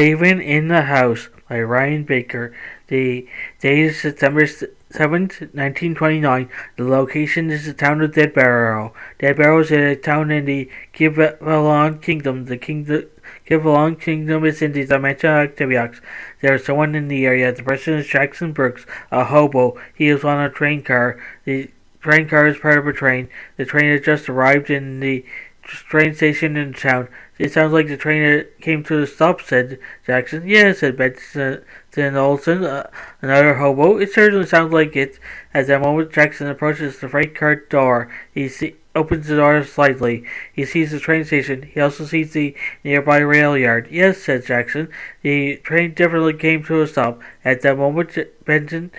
Raven in the House by Ryan Baker. The date is September 7th, 1929. The location is the town of Deadbarrow. Deadbarrow is a town in the Khivalon Kingdom. The Khivalon Kingdom is in the dimension of Octiviox. There is someone in the area. The person is Jaxson Brooks, a hobo. He is on a train car. The train car is part of a train. The train has just arrived in the train station in town. It sounds like the train came to a stop, said Jaxson. Yeah, said Benton and Olson, another hobo. It certainly sounds like it. At that moment, Jaxson approaches the freight car door. He opens the door slightly. He sees the train station. He also sees the nearby rail yard. Yes, said Jaxson. The train definitely came to a stop. At that moment, Benton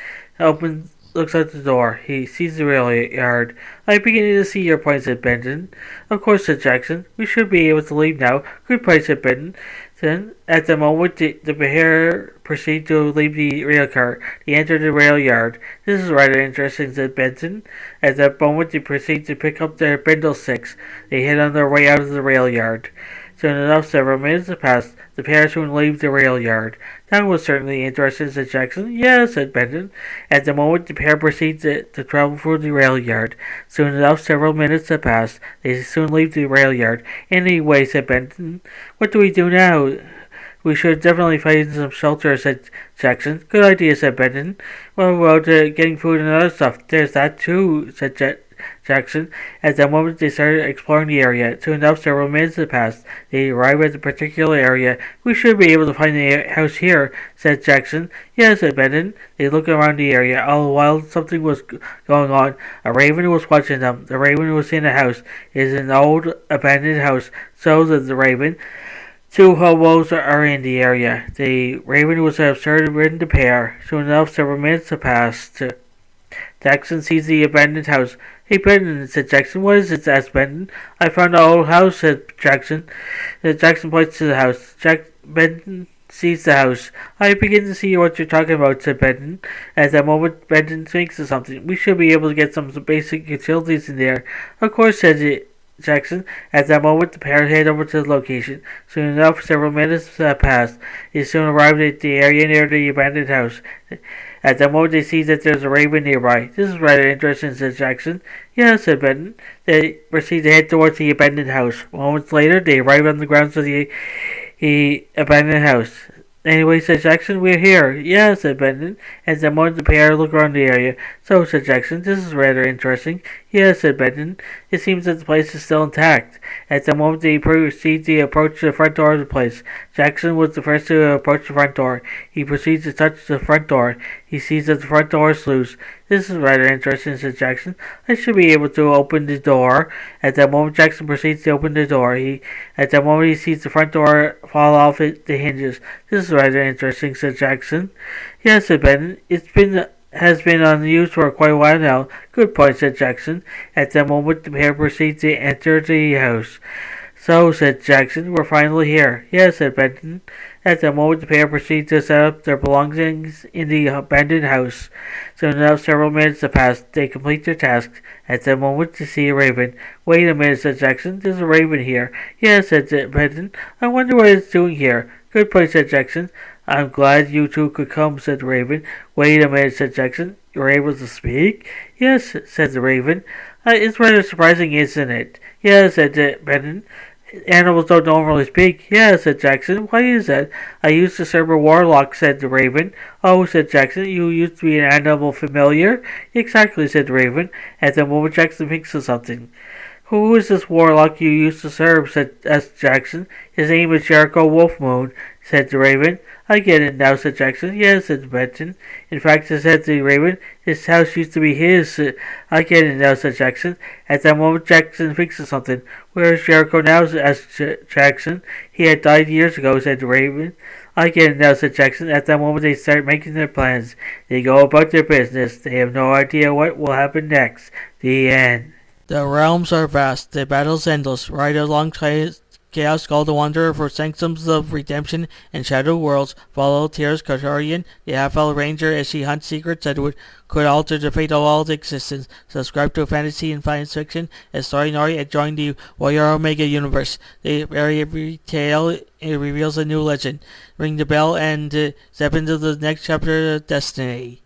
looks out the door. He sees the rail yard. I'm beginning to see your point, said Benton. Of course, said Jaxson. We should be able to leave now. Good point, said Benton. Then, at the moment, the pair proceed to leave the rail car. They enter the rail yard. This is rather interesting, said Benton. At that moment, they proceed to pick up their bindle sticks. They head on their way out of the rail yard. Soon enough, several minutes have passed. The pair soon leave the rail yard. That was certainly interesting, said Jaxson. Yeah, said Benton. At the moment, the pair proceeds to travel through the rail yard. Soon enough, several minutes have passed. They soon leave the rail yard. Anyway, said Benton, what do we do now? We should definitely find some shelter, said Jaxson. Good idea, said Benton. Well, getting food and other stuff. There's that too, said Jaxson. At that moment, they started exploring the area. Soon enough, several minutes had passed. They arrived at the particular area. We should be able to find the house here, said Jaxson. Yes, said Benton. They looked around the area. All the while, something was going on. A raven was watching them. The raven was in the house. It is an old, abandoned house. So, said the raven. Two hobos are in the area. The raven was observing the pair. Soon enough, several minutes have passed. Jaxson sees the abandoned house. Hey, Benton, said Jaxson. What is it? Asked Benton. I found an old house, said Jaxson. Jaxson points to the house. Benton sees the house. I begin to see what you're talking about, said Benton. At that moment, Benton thinks of something. We should be able to get some basic utilities in there. Of course, said Jaxson. At that moment, the pair head over to the location. Soon enough, several minutes passed. They soon arrived at the area near the abandoned house. At that moment, they see that there's a raven nearby. This is rather interesting, said Jaxson. Yeah, said Benton. They proceed to head towards the abandoned house. Moments later, they arrive on the grounds of the abandoned house. Anyway, said Jaxson, we're here. Yeah, said Benton. At that moment, the pair look around the area. So, said Jaxson, this is rather interesting. Yeah, said Benton. It seems that the place is still intact. At the moment, they proceed to approach the front door of the place. Jaxson was the first to approach the front door. He proceeds to touch the front door. He sees that the front door is loose. This is rather interesting, said Jaxson. I should be able to open the door. At that moment, Jaxson proceeds to open the door. At that moment, he sees the front door fall off the hinges. This is rather interesting, said Jaxson. Yes, said Benton. Has been unused for quite a while now. Good point, said Jaxson. At that moment, the pair proceeds to enter the house. So, said Jaxson, we're finally here. Yes, said Benton. At that moment, the pair proceed to set up their belongings in the abandoned house. Soon enough, several minutes have passed. They complete their task. At that moment, they see a raven. Wait a minute, said Jaxson. There's a raven here. Yes, said Benton. I wonder what it's doing here. Good point, said Jaxson. I'm glad you two could come, said the raven. Wait a minute, said Jaxson. You're able to speak? Yes, said the raven. It's rather surprising, isn't it? Yes, said Benton. Animals don't normally speak. Yeah, said Jaxson. Why is that? I used to serve a warlock, said the raven. Oh, said Jaxson, you used to be an animal familiar? Exactly, said the raven. At the moment, Jaxson thinks of something. Who is this warlock you used to serve? Asked Jaxson. His name is Jericho Wolfmoon, said the raven. I get it now, said Jaxson. Yes, said Benton. In fact, said the raven, this house used to be his. I get it now, said Jaxson. At that moment, Jaxson thinks of something. Where is Jericho now? Asked Jaxson. He had died years ago, said the raven. I get it now, said Jaxson. At that moment, they start making their plans. They go about their business. They have no idea what will happen next. The end. The realms are vast, the battles endless, right alongside Chaos Call the Wanderer for Sanctums of Redemption and Shadow Worlds. Follow Tyr's Katarian, the half-elf ranger, as she hunts secrets that could alter the fate of all existence. Subscribe to fantasy and science fiction as Story Nori and join the Warrior Omega universe. Every tale it reveals a new legend. Ring the bell and step into the next chapter of destiny.